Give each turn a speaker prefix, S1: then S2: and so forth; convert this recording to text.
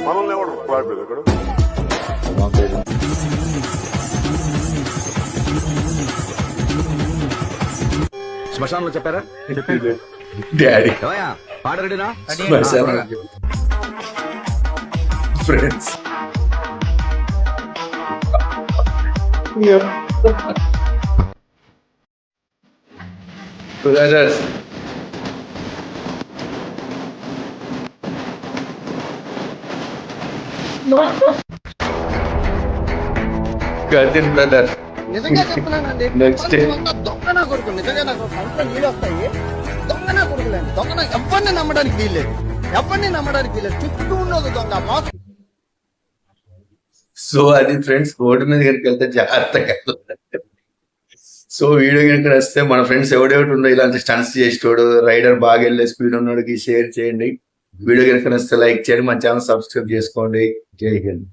S1: మనల్ని ఎవరు రాయలేదు ఇక్కడ.
S2: శ్మశానంలో చెప్పారా?
S3: డాడీ
S2: పాడరెడీనా?
S3: ఫ్రెండ్స్ బ్రదర్స్ గదిన్ బ్రదర్
S4: నిజంగా చెప్తున్నానండి.
S3: నెక్స్ట్ డే
S4: దొంగ నా కొడుకు నిజంగా నాకు కంట్లో నీళ్ళు వస్తాయి. దొంగ నా కొడుకులేండి. దొంగ ఎవరిని నమ్మడానికి వీల్లేదు. ఎవరిని నమ్మడానికి వీల్లేదు. చుట్టూ ఉన్నది దొంగ మోసం.
S3: సో అది ఫ్రెండ్స్ రోడ్డు మీద కనుక వెళ్తే జాగ్రత్తగా సో వీడియో కనుక వస్తే మన ఫ్రెండ్స్ ఎవడెవటి ఉండో ఇలాంటి స్టన్స్ చేసేటోడు రైడర్ బాగా వెళ్ళే స్పీడ్ ఉన్నోడికి షేర్ చేయండి. వీడియో కనుక వస్తే లైక్ చేయండి, మన ఛానల్ సబ్స్క్రైబ్ చేసుకోండి. జై హింద్.